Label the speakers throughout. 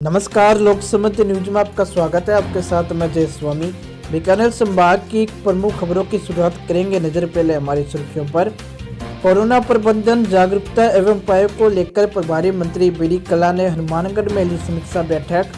Speaker 1: नमस्कार, लोक समृद्धि न्यूज में आपका स्वागत है। आपके साथ मैं जय स्वामी। बीकानेर संभाग की प्रमुख खबरों की शुरुआत करेंगे। नजर पहले हमारी सुर्खियों पर। कोरोना प्रबंधन जागरूकता एवं उपायों को लेकर प्रभारी मंत्री बीडी कल्ला ने हनुमानगढ़ में ली समीक्षा बैठक।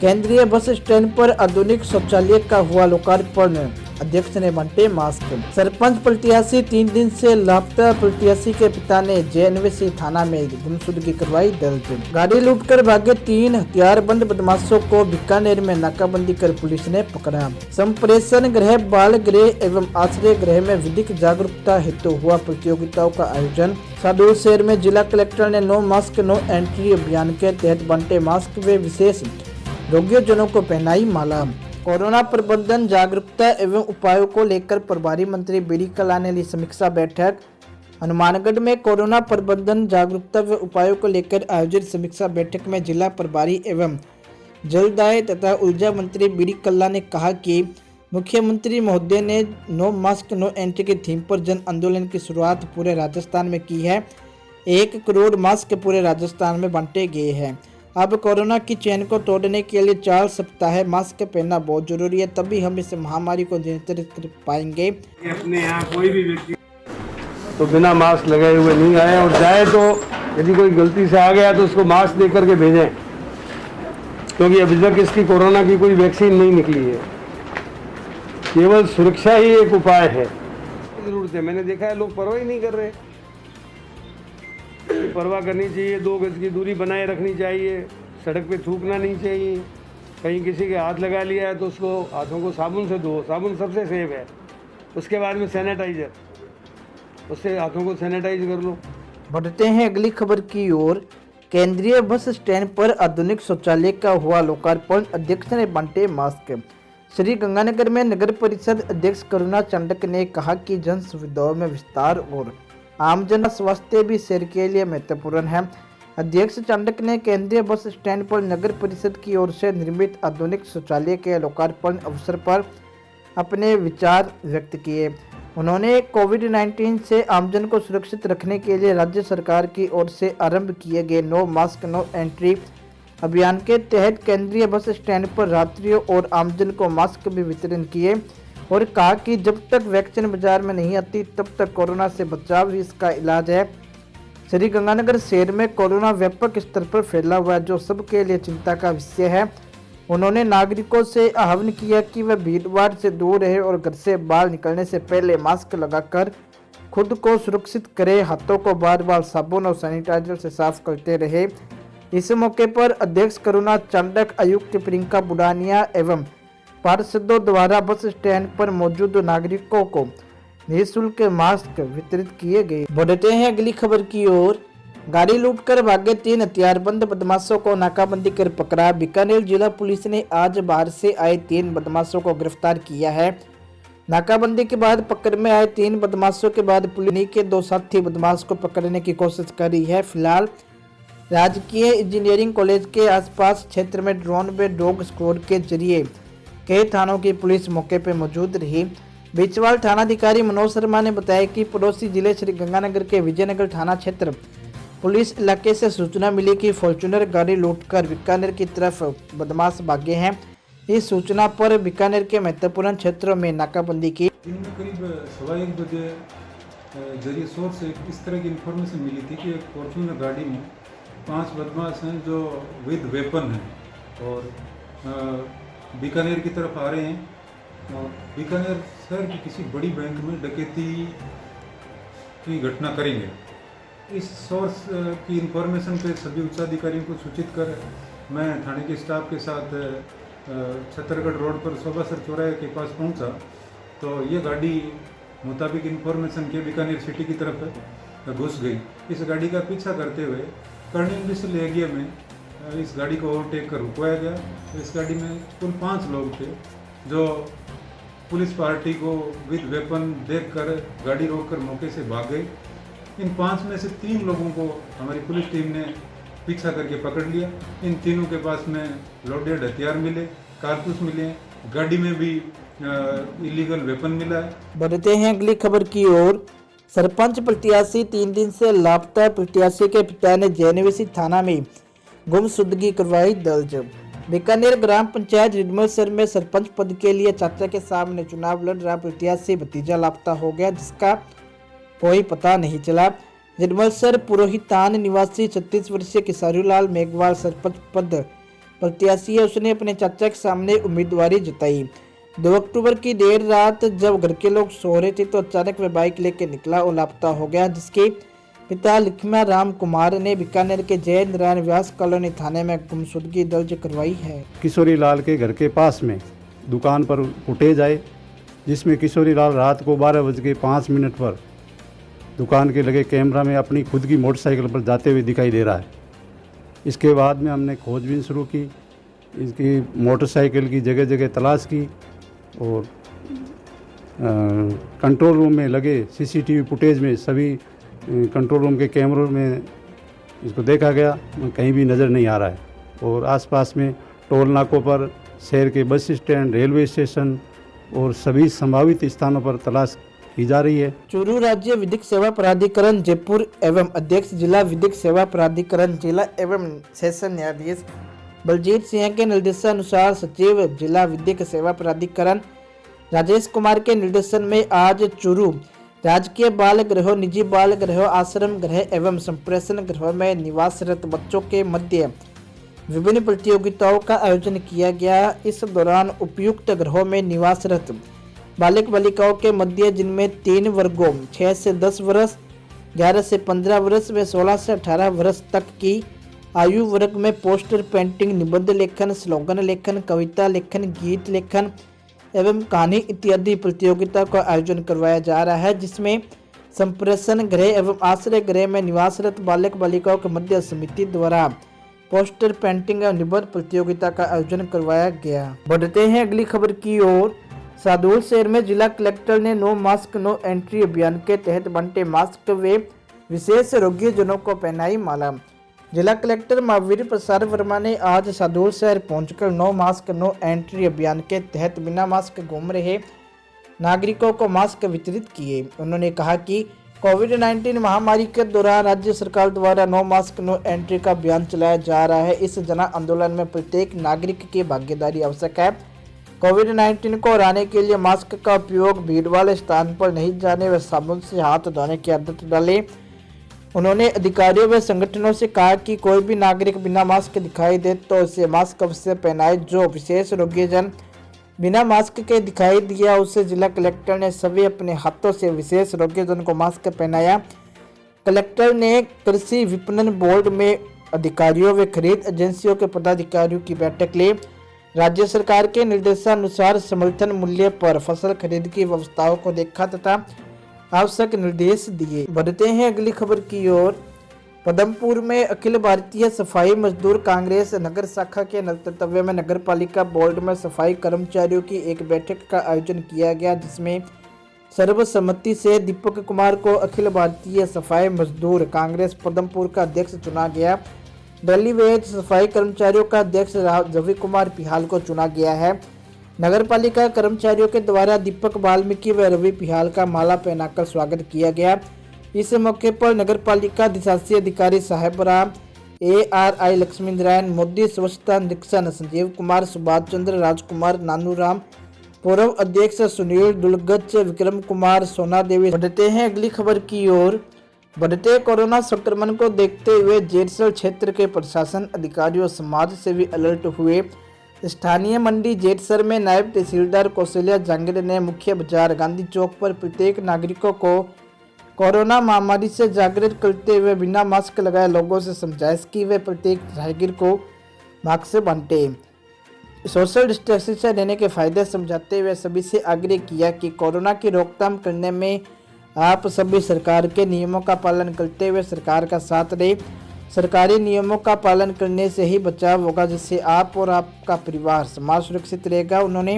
Speaker 1: केंद्रीय बस स्टैंड पर आधुनिक शौचालय का हुआ लोकार्पण। अध्यक्ष ने बांटे मास्क। सरपंच प्रत्याशी 3 दिन से लापता प्रत्याशी के पिता ने जेएनवीसी थाना में गुमशुदगी करवाई दर्ज। गाड़ी लूटकर भागे 3 हथियारबंद बदमाशों को बीकानेर में नाकाबंदी कर पुलिस ने पकड़ा। संप्रेषण गृह, बाल गृह एवं आश्रय गृह में विधिक जागरूकता हेतु हुआ प्रतियोगिताओं का आयोजन। सादुल शहर में जिला कलेक्टर ने नो मास्क नो एंट्री अभियान के तहत बांटे मास्क व विशेष योग्यजनों को पहनाई माला। कोरोना प्रबंधन जागरूकता एवं उपायों को लेकर प्रभारी मंत्री बीडी कल्ला ने ली समीक्षा बैठक। हनुमानगढ़ में कोरोना प्रबंधन जागरूकता व उपायों को लेकर आयोजित समीक्षा बैठक में जिला प्रभारी एवं जलदाय तथा ऊर्जा मंत्री बीडी कल्ला ने कहा कि मुख्यमंत्री महोदय ने नो मास्क नो एंट्री की थीम पर जन आंदोलन की शुरुआत पूरे राजस्थान में की है। 1 करोड़ मास्क पूरे राजस्थान में बांटे गए हैं। अब कोरोना की चेन को तोड़ने के लिए 4 सप्ताह मास्क पहनना बहुत जरूरी है, तभी हम इस महामारी को नियंत्रित कर पाएंगे।
Speaker 2: अपने यहाँ कोई भी व्यक्ति तो बिना मास्क लगाए हुए नहीं आए, और जाए तो यदि कोई गलती से आ गया तो उसको मास्क दे करके भेजें, क्योंकि अभी तक इसकी कोरोना की कोई वैक्सीन नहीं निकली है। केवल सुरक्षा ही एक उपाय है। जरूरत है, मैंने देखा है लोग परवाह ही नहीं कर रहे। परवाह करनी चाहिए, 2 गज की दूरी बनाए रखनी चाहिए, सड़क पे थूकना नहीं चाहिए। कहीं किसी के हाथ लगा लिया है तो उसको हाथों को साबुन से धो, साबुन सबसे सेफ है। उसके बाद में सैनिटाइजर, उससे हाथों को सैनिटाइज कर लो।
Speaker 1: बढ़ते हैं अगली खबर की ओर। केंद्रीय बस स्टैंड पर आधुनिक शौचालय का हुआ लोकार्पण। अध्यक्ष ने बांटे मास्क। श्री गंगानगर में नगर परिषद अध्यक्ष करुणा चंडक ने कहा कि जन सुविधाओं में विस्तार और आम जन स्वास्थ्य भी शहर के लिए महत्वपूर्ण है। अध्यक्ष चंडक ने केंद्रीय बस स्टैंड पर नगर परिषद की ओर से निर्मित आधुनिक शौचालय के लोकार्पण अवसर पर अपने विचार व्यक्त किए। उन्होंने कोविड-19 से आमजन को सुरक्षित रखने के लिए राज्य सरकार की ओर से आरंभ किए गए नो मास्क नो एंट्री अभियान के तहत केंद्रीय बस स्टैंड पर यात्रियों और आमजन को मास्क भी वितरण किए और कहा कि जब तक वैक्सीन बाजार में नहीं आती तब तक कोरोना से बचाव ही इसका इलाज है। श्री गंगानगर शहर में कोरोना व्यापक स्तर पर फैला हुआ है, जो सबके लिए चिंता का विषय है। उन्होंने नागरिकों से आह्वान किया कि वह भीड़भाड़ से दूर रहे और घर से बाहर निकलने से पहले मास्क लगाकर खुद को सुरक्षित करे, हाथों को बार बार साबुन और सैनिटाइजर से साफ करते रहे। इस मौके पर अध्यक्ष करुणा चंडक, आयुक्त प्रियंका बुडानिया एवं पार्षदों द्वारा बस स्टैंड पर मौजूद नागरिकों को निःशुल्क मास्क वितरित किए गए। बढ़ते हैं अगली खबर की ओर। गाड़ी लूटकर भागे 3 हथियारबंद बदमाशों को नाकाबंदी कर पकड़ा। बीकानेर जिला पुलिस ने आज बाहर से आए 3 बदमाशों को गिरफ्तार किया है। नाकाबंदी के बाद पकड़ में आए 3 बदमाशों के बाद पुलिस के 2 साथी बदमाश को पकड़ने की कोशिश कर रही है। फिलहाल राजकीय इंजीनियरिंग कॉलेज के आसपास क्षेत्र में ड्रोन व डॉग स्क्वाड के जरिए कई थानों की पुलिस मौके पर मौजूद रही। बीचवाल थानाधिकारी मनोज शर्मा ने बताया कि पड़ोसी जिले श्री गंगानगर के विजयनगर थाना क्षेत्र पुलिस इलाके से सूचना मिली कि फॉर्च्यूनर गाड़ी लूटकर बीकानेर की तरफ बदमाश भागे हैं। इस सूचना पर बीकानेर के महत्वपूर्ण क्षेत्रों में नाकाबंदी की।
Speaker 3: करीब 1:15 बजे जरिए सोर्स से इस तरह की इन्फॉर्मेशन मिली थी कि एक फॉर्च्यूनर गाड़ी में 5 बदमाश हैं जो विद वेपन हैं और बीकानेर की तरफ आ रहे हैं। और बीकानेर शहर की किसी बड़ी बैंक में डकैती की घटना करेंगे। इस सोर्स की इन्फॉर्मेशन पे सभी उच्चाधिकारियों को सूचित कर मैं थाने के स्टाफ के साथ छत्तरगढ़ रोड पर शोभासर चौराहे के पास पहुंचा तो ये गाड़ी मुताबिक इन्फॉर्मेशन के बीकानेर सिटी की तरफ घुस गई। इस गाड़ी का पीछा करते हुए कर्निंग बिसल एरिया में इस गाड़ी को ओवरटेक कर रुकवाया गया। इस गाड़ी में कुल 5 लोग थे जो पुलिस पार्टी को विद वेपन देखकर गाड़ी रोककर मौके से भाग गए। इन 5 में से 3 लोगों को हमारी पुलिस टीम ने पीछा करके पकड़ लिया। इन तीनों के पास में लोडेड हथियार मिले, कारतूस मिले, गाड़ी में भी इलीगल वेपन मिला है।
Speaker 1: बढ़ते हैं अगली खबर की ओर। सरपंच प्रत्याशी 3 दिन से लापता प्रत्याशी के पिता ने जेएनवीसी थाना में गुमशुदगी करवाई दर्ज। बीकानेर ग्राम पंचायत रिडमलसर में सरपंच पद के लिए चाचा के सामने चुनाव लड़ रहा प्रत्याशी भतीजा लापता हो गया, जिसका कोई पता नहीं चला। रिडमलसर पुरोहितान निवासी 36 वर्षीय किशोरीलाल मेघवाल सरपंच पद प्रत्याशी है। उसने अपने चाचा के सामने उम्मीदवारी जताई। 2 अक्टूबर की देर रात जब घर के लोग सो रहे थे तो अचानक वह बाइक लेकर निकला और लापता हो गया, जिसके पिता लक्ष्मण राम कुमार ने बीकानेर के जय नारायण व्यास कॉलोनी थाने में गुमशुदगी दर्ज करवाई है।
Speaker 4: किशोरीलाल के घर के पास में दुकान पर फुटेज आए, जिसमें किशोरीलाल रात को 12:05 पर दुकान के लगे कैमरा में अपनी खुद की मोटरसाइकिल पर जाते हुए दिखाई दे रहा है। इसके बाद में हमने खोजबीन शुरू की, इसकी मोटरसाइकिल की जगह जगह तलाश की और कंट्रोल रूम में लगे सीसीटीवी फुटेज में सभी कंट्रोल रूम के कैमरों में इसको देखा गया, कहीं भी नज़र नहीं आ रहा है। और आसपास में टोल नाकों पर, शहर के बस स्टैंड, रेलवे स्टेशन और सभी संभावित स्थानों पर तलाश की जा रही है।
Speaker 1: चूरू राज्य विधिक सेवा प्राधिकरण जयपुर एवं अध्यक्ष जिला विधिक सेवा प्राधिकरण जिला एवं सेशन न्यायाधीश बलजीत सिंह के निर्देशानुसार सचिव जिला विधिक सेवा प्राधिकरण राजेश कुमार के निर्देशन में आज चूरू राजकीय बाल गृह, निजी बाल गृह, आश्रम गृह एवं संप्रेषण गृह में निवासरत बच्चों के मध्य विभिन्न प्रतियोगिताओं का आयोजन किया गया। इस दौरान उपयुक्त गृहों में निवासरत बालक बालिकाओं के मध्य, जिनमें 3 वर्गों 6 से 10 वर्ष, 11 से 15 वर्ष व 16 से 18 वर्ष तक की आयु वर्ग में पोस्टर पेंटिंग, निबंध लेखन, स्लोगन लेखन, कविता लेखन, गीत लेखन एवं कहानी इत्यादि प्रतियोगिता का आयोजन करवाया जा रहा है, जिसमें संप्रेषण गृह एवं आश्रय गृह में निवासरत बालक बालिकाओं के मध्य समिति द्वारा पोस्टर पेंटिंग एवं निबंध प्रतियोगिता का आयोजन करवाया गया। बढ़ते हैं अगली खबर की ओर। सादुल शहर में जिला कलेक्टर ने नो मास्क नो एंट्री अभियान के तहत बंटे मास्क व विशेष रोगीजनों को पहनाई माला। जिला कलेक्टर महावीर प्रसाद वर्मा ने आज सादुल शहर पहुंचकर नो मास्क नो एंट्री अभियान के तहत बिना मास्क घूम रहे नागरिकों को मास्क वितरित किए। उन्होंने कहा कि कोविड-19 महामारी के दौरान राज्य सरकार द्वारा नो मास्क नो एंट्री का अभियान चलाया जा रहा है। इस जन आंदोलन में प्रत्येक नागरिक की भागीदारी आवश्यक है। कोविड-19 को हराने के लिए मास्क का उपयोग, भीड़ वाले स्थान पर नहीं जाने व साबुन से हाथ धोने की आदत डालें। उन्होंने अधिकारियों व संगठनों से कहा कि कोई भी नागरिक बिना मास्क दिखाई दे तो उसे मास्क अवश्य पहनाए। जो विशेष रोगीजन बिना मास्क के दिखाई दिया उसे जिला कलेक्टर ने सभी अपने हाथों से विशेष रोगीजन को मास्क पहनाया। कलेक्टर ने कृषि विपणन बोर्ड में अधिकारियों व खरीद एजेंसियों के पदाधिकारियों की बैठक ली। राज्य सरकार के निर्देशानुसार समर्थन मूल्य पर फसल खरीद की व्यवस्थाओं को देखा तथा आवश्यक निर्देश दिए। बढ़ते हैं अगली खबर की ओर। पदमपुर में अखिल भारतीय सफाई मजदूर कांग्रेस नगर शाखा के नेतृत्व में नगर पालिका बोर्ड में सफाई कर्मचारियों की एक बैठक का आयोजन किया गया, जिसमें सर्वसम्मति से दीपक कुमार को अखिल भारतीय सफाई मजदूर कांग्रेस पदमपुर का अध्यक्ष चुना गया। दिल्ली वेज सफाई कर्मचारियों का अध्यक्ष रवि कुमार पिहाल को चुना गया है। नगर पालिका कर्मचारियों के द्वारा दीपक वाल्मीकि व रवि पिहाल का माला पहनाकर स्वागत किया गया। इस मौके पर नगर पालिका अधिशासी अधिकारी साहेब राम, ARI लक्ष्मी नारायण, मोदी स्वच्छता निरीक्षण संजीव कुमार, सुभाष चंद्र राजकुमार, नानू राम, पूर्व अध्यक्ष सुनील दुलगच, विक्रम कुमार, सोना देवी। बढ़ते हैं अगली खबर की ओर। बढ़ते कोरोना संक्रमण को देखते हुए जेठसर क्षेत्र के प्रशासन अधिकारियों समाज सेवी अलर्ट हुए। स्थानीय मंडी जेठसर में नायब तहसीलदार कौशल्या जांगिड़ ने मुख्य बाजार गांधी चौक पर प्रत्येक नागरिकों को कोरोना महामारी से जागृत करते हुए बिना मास्क लगाए लोगों से समझाइश की वे प्रत्येक राहगीर को मास्क बांटे। सोशल डिस्टेंसिंग से रहने के फायदे समझाते हुए सभी से आग्रह किया कि कोरोना की रोकथाम करने में आप सभी सरकार के नियमों का पालन करते हुए सरकार का साथ दें। सरकारी नियमों का पालन करने से ही बचाव होगा, जिससे आप और आपका परिवार समाज सुरक्षित रहेगा। उन्होंने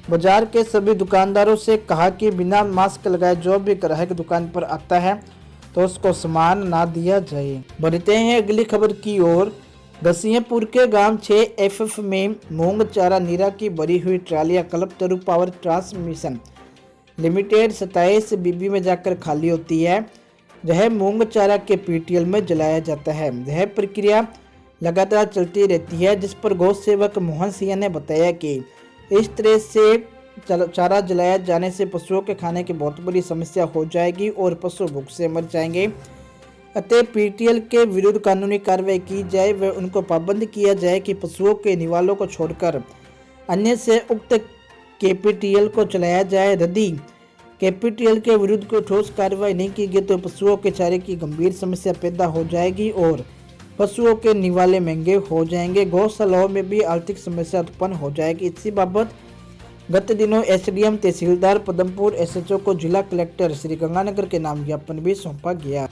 Speaker 1: बाजार के सभी दुकानदारों से कहा कि बिना मास्क लगाए जो भी ग्राहक दुकान पर आता है तो उसको सामान ना दिया जाए। बढ़ते हैं अगली खबर की ओर। दसियापुर के गांव 6FF में मूंग चारा नीरा की भरी हुई ट्रालियां कल्पतरू पावर ट्रांसमिशन लिमिटेड 27 बीबी में जाकर खाली होती है। यह मूंग चारा के PTL में जलाया जाता है। यह प्रक्रिया लगातार चलती रहती है, जिस पर गौ सेवक मोहन सिंह ने बताया कि इस तरह से चारा जलाया जाने से पशुओं के खाने की बहुत बड़ी समस्या हो जाएगी और पशु भूख से मर जाएंगे। अतः पीटीएल के विरुद्ध कानूनी कार्रवाई की जाए व उनको पाबंद किया जाए कि पशुओं के निवालों को छोड़कर अन्य से उक्त केपीटीएल को चलाया जाए। यदि केपीटीएल के विरुद्ध कोई ठोस कार्रवाई नहीं की गई तो पशुओं के चारे की गंभीर समस्या पैदा हो जाएगी और पशुओं के निवाले महंगे हो जाएंगे। गौशालाओं में भी आर्थिक समस्या उत्पन्न हो जाएगी। इसी बाबत गत दिनों एसडीएम तहसीलदार पदमपुर एसएचओ को जिला कलेक्टर श्री गंगानगर के नाम ज्ञापन भी सौंपा गया।